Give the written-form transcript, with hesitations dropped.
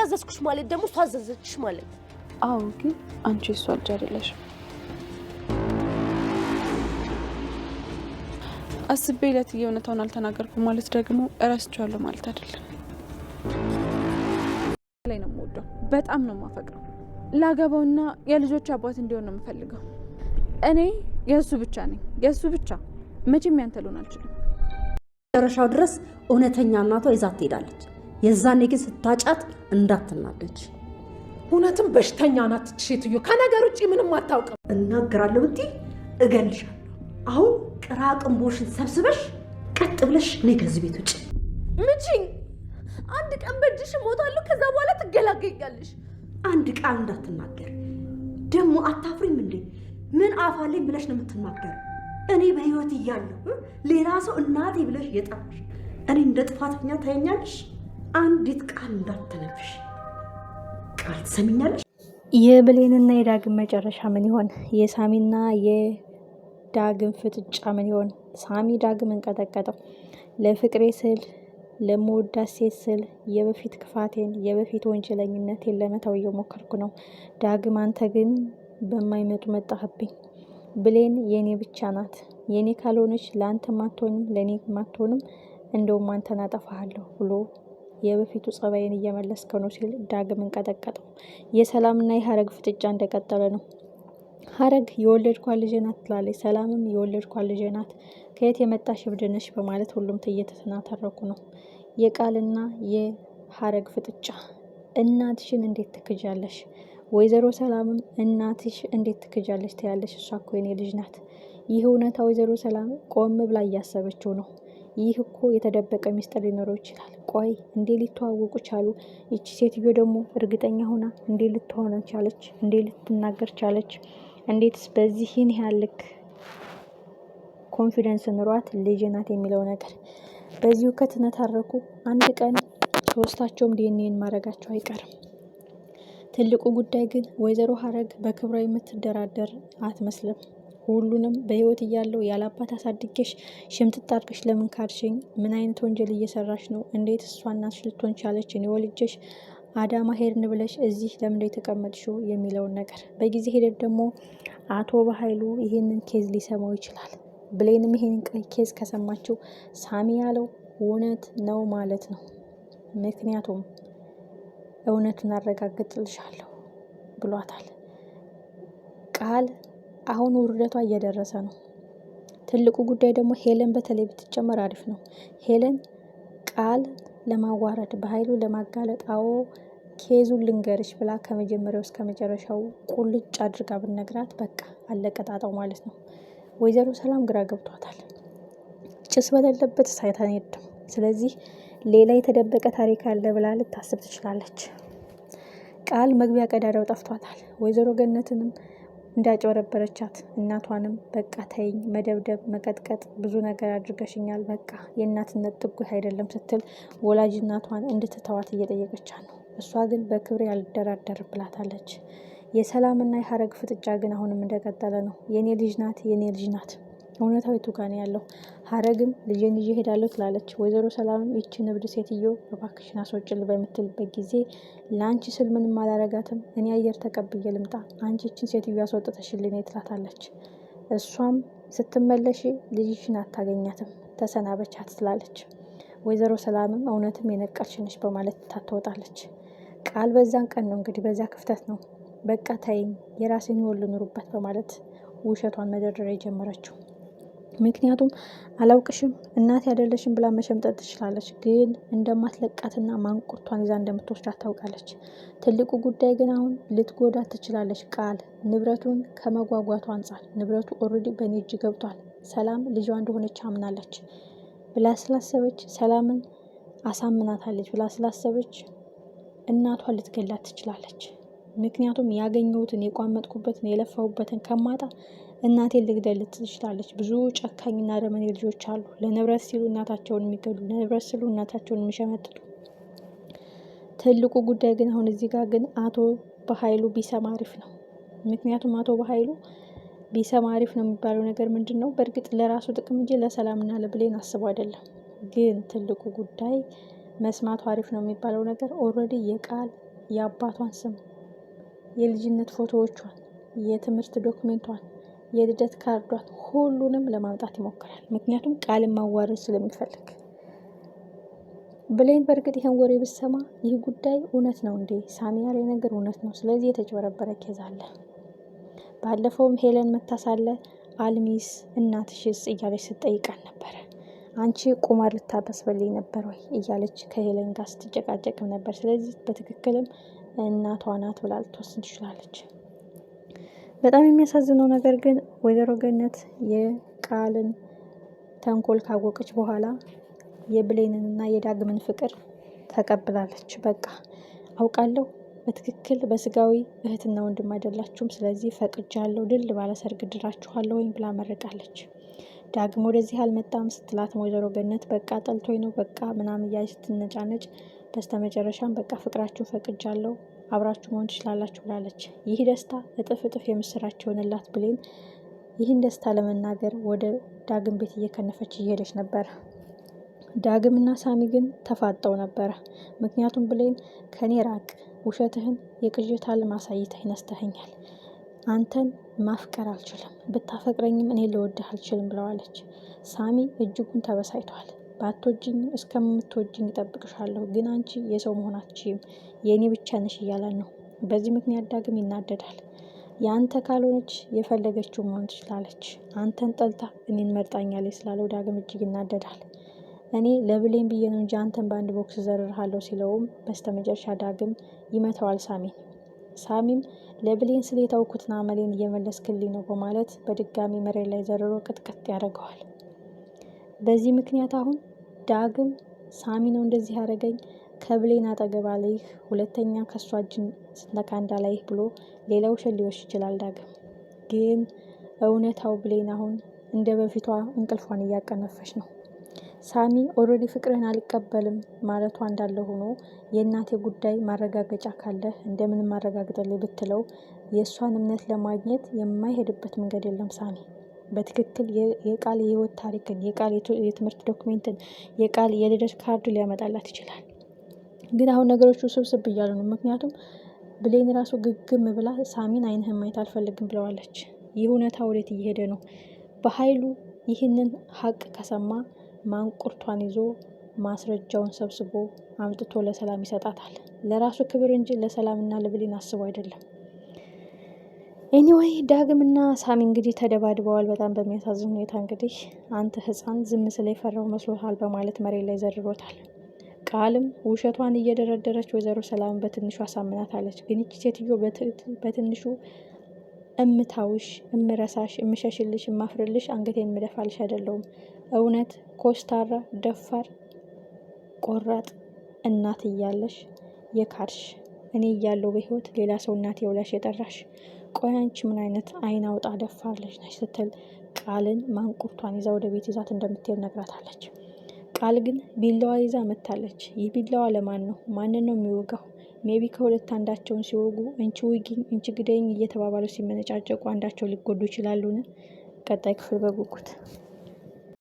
ያዘዝኩሽ ማለት ደግሞ እሷ አዘዘችሽ ማለት። አዎ ግን አንቺ እሷ ልጅ አይደለሽም። አስቤ ለእትዬ እውነታውን አልተናገርኩም ማለት ደግሞ እረስቸዋለሁ ማለት አይደለም። ላይ ነው የምወደው፣ በጣም ነው የማፈቅረው። ላገባውና የልጆች አባት እንዲሆን ነው የምፈልገው። እኔ የእሱ ብቻ ነኝ፣ የእሱ ብቻ። መቼም ያንተ ልሆን አልችልም። መጨረሻው ድረስ እውነተኛ እናቷ ይዛት ትሄዳለች። የዛኔ ግን ስታጫት እንዳትናደጅ። እውነትም በሽተኛ ናት ሴትዮ፣ ከነገር ውጭ ምንም አታውቅም። እናገራለሁ ብትይ እገልሻለሁ። አሁን ቅራቅንቦሽን ሰብስበሽ ቀጥ ብለሽ እኔ ከዚህ ቤት ውጭ ምቺኝ። አንድ ቀን በእጅሽ እሞታለሁ፣ ከዛ በኋላ ትገላገኛለሽ። አንድ ቃል እንዳትናገር ደግሞ። አታፍሪም እንዴ? ምን አፋለኝ ብለሽ ነው የምትናገር? እኔ በህይወት እያለሁ ሌላ ሰው እናቴ ብለሽ የጠራሽ እኔ እንደ ጥፋተኛ ታየኛለሽ? አንዲት ቃል እንዳትነፍሽ። ቃል ትሰሚኛለሽ? የብሌንና የዳግም መጨረሻ ምን ይሆን? የሳሚና የዳግም ፍጥጫ ምን ይሆን? ሳሚ ዳግምን ቀጠቀጠው። ለፍቅሬ ስል ለመወዳት ሴት ስል የበፊት ክፋቴን የበፊት ወንጀለኝነቴን ለመተው እየሞከርኩ ነው። ዳግም አንተ ግን በማይመጡ መጣህብኝ። ብሌን የኔ ብቻ ናት። የኔ ካልሆነች ለአንተም አትሆንም ለእኔም አትሆንም። እንደውም አንተን አጠፋሃለሁ ብሎ የበፊቱ ጸባይን እየመለስከ ነው ሲል ዳግምን ቀጠቀጠው። የሰላምና የሀረግ ፍጥጫ እንደቀጠለ ነው። ሀረግ የወለድኳት ልጄ ናት ትላለች። ሰላምም የወለድኳት ልጄ ናት፣ ከየት የመጣሽ እብድ ነሽ በማለት ሁሉም እየተተናተረኩ ነው። የቃልና የሀረግ ፍጥጫ። እናትሽን እንዴት ትክጃለሽ? ወይዘሮ ሰላምም እናትሽ እንዴት ትክጃለሽ ትያለሽ? እሷ እኮ የኔ ልጅ ናት። ይህ እውነታ ወይዘሮ ሰላም ቆም ብላ እያሰበችው ነው። ይህ እኮ የተደበቀ ሚስጥር ሊኖረው ይችላል። ቆይ እንዴ ሊተዋወቁ ቻሉ? ይቺ ሴትዮ ደግሞ እርግጠኛ ሆና እንዴ ልትሆን ቻለች? እንዴ ልትናገር ቻለች? እንዴትስ በዚህን ያህል ልክ ኮንፊደንስ ኑሯት ልጅ ናት የሚለው ነገር? በዚሁ ከተነታረኩ አንድ ቀን ሶስታቸውም ዲኤንኤን ማድረጋቸው አይቀርም። ትልቁ ጉዳይ ግን ወይዘሮ ሀረግ በክብሯ የምትደራደር አትመስልም። ሁሉንም በህይወት እያለው ያላባት አሳድጌሽ ሽምጥጥ አድርገሽ ለምን ካድሽኝ? ምን አይነት ወንጀል እየሰራሽ ነው? እንዴት እሷ እናትሽ ልትሆን ቻለች? እኔ ወልጄሽ አዳማ ሄድን ብለሽ እዚህ ለምን የተቀመጥሽው የሚለውን ነገር። በጊዜ ሂደት ደግሞ አቶ በኃይሉ ይህንን ኬዝ ሊሰማው ይችላል። ብሌንም ይሄንን ኬዝ ከሰማችው ሳሚ ያለው እውነት ነው ማለት ነው። ምክንያቱም እውነቱን አረጋግጥልሻለሁ ብሏታል። ቃል አሁን ውርደቷ እየደረሰ ነው። ትልቁ ጉዳይ ደግሞ ሄለን በተለይ ብትጨመር አሪፍ ነው። ሄለን ቃል ለማዋረድ በኃይሉ ለማጋለጥ አዎ ኬዙን ልንገርሽ ብላ ከመጀመሪያው እስከ መጨረሻው ቁልጭ አድርጋ ብነግራት በቃ አለቀጣጣው ማለት ነው። ወይዘሮ ሰላም ግራ ገብቷታል። ጭስ በሌለበት እሳት አይነድም። ስለዚህ ሌላ የተደበቀ ታሪክ አለ ብላ ልታስብ ትችላለች። ቃል መግቢያ ቀዳዳው ጠፍቷታል። ወይዘሮ ገነትንም እንዳጨበረበረቻት እናቷንም በቃ ተይኝ፣ መደብደብ፣ መቀጥቀጥ፣ ብዙ ነገር አድርገሽኛል፣ በቃ የእናትነት ጥጉ አይደለም ስትል ወላጅ እናቷን እንድትተዋት እየጠየቀቻት ነው። እሷ ግን በክብሬ አልደራደር ብላታለች። የሰላምና የሀረግ ፍጥጫ ግን አሁንም እንደቀጠለ ነው። የኔ ልጅ ናት፣ የኔ ልጅ ናት። እውነታው የቱ ጋ ነው ያለው? ሀረግም ልጄን ይዤ ሄዳለሁ ትላለች። ወይዘሮ ሰላምም ይችን እብድ ሴትዮ እባክሽን አስወጭል በምትልበት ጊዜ ለአንቺ ስል ምንም አላረጋትም፣ እኔ አየር ተቀብዬ ልምጣ፣ አንቺ ይችን ሴትዮ አስወጥተሽልኝ ትላታለች። እሷም ስትመለሽ ልጅሽን አታገኛትም፣ ተሰናበቻት ትላለች። ወይዘሮ ሰላምም እውነትም የነቀልሽ ነሽ በማለት ታትወጣለች። ቃል በዛን ቀን ነው እንግዲህ በዛ ክፍተት ነው በቃ ተይኝ የራሴን ህይወት ልኑርበት በማለት ውሸቷን መደርደር የጀመረችው። ምክንያቱም አላውቅሽም እናት ያደለሽም ብላ መሸምጠጥ ትችላለች፣ ግን እንደማትለቃትና ማንቁርቷን ይዛ እንደምትወስዳት ታውቃለች። ትልቁ ጉዳይ ግን አሁን ልትጎዳት ትችላለች። ቃል ንብረቱን ከመጓጓቱ አንጻር ንብረቱ ኦልሬዲ በእኔ እጅ ገብቷል፣ ሰላም ልጇ እንደሆነች አምናለች ብላ ስላሰበች ሰላምን አሳምናታለች ብላ ስላሰበች እናቷን ልትገላት ትችላለች። ምክንያቱም ያገኘሁትን የቋመጥኩበትን የለፋሁበትን ከማጣ እናቴን ልግደል ትችላለች። ብዙ ጨካኝና አረመኔ ልጆች አሉ፣ ለንብረት ሲሉ እናታቸውን የሚገሉ፣ ለንብረት ሲሉ እናታቸውን የሚሸመጥጡ። ትልቁ ጉዳይ ግን አሁን እዚህ ጋር ግን አቶ በኃይሉ ቢሰማ አሪፍ ነው። ምክንያቱም አቶ በኃይሉ ቢሰማ አሪፍ ነው የሚባለው ነገር ምንድን ነው? በእርግጥ ለራሱ ጥቅም እንጂ ለሰላምና ለብሌን አስቡ አይደለም። ግን ትልቁ ጉዳይ መስማቱ አሪፍ ነው የሚባለው ነገር ኦልሬዲ የቃል የአባቷን ስም፣ የልጅነት ፎቶዎቿን፣ የትምህርት ዶክሜንቷን፣ የልደት ካርዷን ሁሉንም ለማምጣት ይሞክራል። ምክንያቱም ቃልን ማዋረድ ስለሚፈልግ። ብሌን በእርግጥ ይህን ወሬ ብትሰማ ይህ ጉዳይ እውነት ነው እንዴ? ሳሚ ያለኝ ነገር እውነት ነው። ስለዚህ የተጭበረበረ ኬዝ አለ። ባለፈውም ሄለን መታሳለ አልሚስ እናትሽስ እያለች ስትጠይቃን ነበረ። አንቺ ቁማር ልታበስበልኝ ነበር ወይ እያለች ከሄለን ጋር ስትጨቃጨቅም ነበር። ስለዚህ በትክክልም እናቷ ናት ብላ ልትወስድ ትችላለች። በጣም የሚያሳዝነው ነገር ግን ወይዘሮ ገነት የቃልን ተንኮል ካወቀች በኋላ የብሌንን እና የዳግምን ፍቅር ተቀብላለች። በቃ አውቃለሁ በትክክል በስጋዊ እህትና ወንድም አይደላችሁም፣ ስለዚህ ፈቅጃለሁ፣ ድል ባለ ሰርግ ድራችኋለሁ ወይም ብላ መርቃለች። ዳግም ወደዚህ አልመጣም ስትላት ወይዘሮ ገነት በቃ ጠልቶኝ ነው በቃ ምናምን እያለች ስትነጫነጭ፣ በስተመጨረሻም በቃ ፍቅራችሁ ፈቅጃለሁ አብራችሁ መሆን ትችላላችሁ ብላለች። ይህ ደስታ እጥፍ እጥፍ የምስራች የሆነላት ብሌን ይህን ደስታ ለመናገር ወደ ዳግም ቤት እየከነፈች እየሄደች ነበር። ዳግም እና ሳሚ ግን ተፋጠው ነበረ። ምክንያቱም ብሌን ከኔ ራቅ፣ ውሸትህን የቅዥት ዓለም አሳይተህ ነስተኸኛል፣ አንተን ማፍቀር አልችልም፣ ብታፈቅረኝም እኔ ልወድህ አልችልም ብለዋለች። ሳሚ እጅጉን ተበሳይቷል። ባትወጂኝ እስከምትወጂኝ እጠብቅሻለሁ፣ ግን አንቺ የሰው መሆን አትችይም፣ የእኔ ብቻ ነሽ እያለን ነው። በዚህ ምክንያት ዳግም ይናደዳል። የአንተ ካልሆነች የፈለገችው መሆን ትችላለች፣ አንተን ጠልታ እኔን መርጣኛለች ስላለው ዳግም እጅግ ይናደዳል። እኔ ለብሌን ብዬ ነው እንጂ አንተን በአንድ ቦክስ ዘርርሃለሁ ሲለውም በስተመጨረሻ ዳግም ይመተዋል ሳሚን። ሳሚም ለብሌን ስለ የታውኩትን አመሌን እየመለስክልኝ ነው በማለት በድጋሚ መሬት ላይ ዘርሮ ቅጥቅጥ ያደርገዋል። በዚህ ምክንያት አሁን ዳግም ሳሚ ነው እንደዚህ ያደረገኝ፣ ከብሌን አጠገብ አለይህ፣ ሁለተኛ ከሷ እጅን ስትነካ እንዳላይህ ብሎ ሌላ ውሸት ሊወስድ ይችላል። ዳግም ግን እውነታው ብሌን አሁን እንደ በፊቷ እንቅልፏን እያቀነፈች ነው። ሳሚ ኦልሬዲ ፍቅርህን አልቀበልም ማለቷ እንዳለ ሆኖ የእናቴ ጉዳይ ማረጋገጫ ካለ እንደምንም ማረጋግጠልኝ ብትለው የእሷን እምነት ለማግኘት የማይሄድበት መንገድ የለም። ሳሚ በትክክል የቃል የህይወት ታሪክን፣ የቃል የትምህርት ዶክሜንትን፣ የቃል የልደት ካርድ ሊያመጣላት ይችላል። ግን አሁን ነገሮቹ ስብስብ እያሉ ነው። ምክንያቱም ብሌን ራሱ ግግም ብላ ሳሚን አይንህን ማየት አልፈልግም ብለዋለች። ይህ እውነታ ወዴት እየሄደ ነው? በኃይሉ ይህንን ሀቅ ከሰማ ማንቁርቷን ይዞ ማስረጃውን ሰብስቦ አምጥቶ ለሰላም ይሰጣታል። ለራሱ ክብር እንጂ ለሰላምና ለብሌን አስቦ አይደለም። ኤኒዌይ ዳግምና ሳሚ እንግዲህ ተደባድበዋል። በጣም በሚያሳዝን ሁኔታ እንግዲህ አንተ ህፃን ዝም ስለ የፈራው መስሎሃል በማለት መሬት ላይ ዘርሮታል። ቃልም ውሸቷን እየደረደረች ወይዘሮ ሰላም በትንሹ አሳምናታለች። ግን ይቺ ሴትዮ በትንሹ እምታውሽ፣ እምረሳሽ፣ እምሸሽልሽ፣ እማፍርልሽ፣ አንገቴን ምደፋልሽ አይደለውም። እውነት ኮስታራ፣ ደፋር፣ ቆራጥ እናት እያለሽ የካድሽ፣ እኔ እያለሁ በህይወት ሌላ ሰው እናቴ ብለሽ የጠራሽ፣ ቆይ አንቺ ምን አይነት አይን አውጣ ደፋር ልጅ ነሽ ስትል ቃልን ማንቁርቷን ይዛ ወደ ቤት ይዛት እንደምትሄድ ነግራታለች። ቃል ግን ቢላዋ ይዛ መታለች። ይህ ቢላዋ ለማን ነው? ማንን ነው የሚወጋው? ሜቢ ከሁለት አንዳቸውን ሲወጉ እንቺ ውጊኝ እንቺ ግደኝ እየተባባሉ ሲመነጫጨቁ አንዳቸው ሊጎዱ ይችላሉን? ቀጣይ ክፍል በጉጉት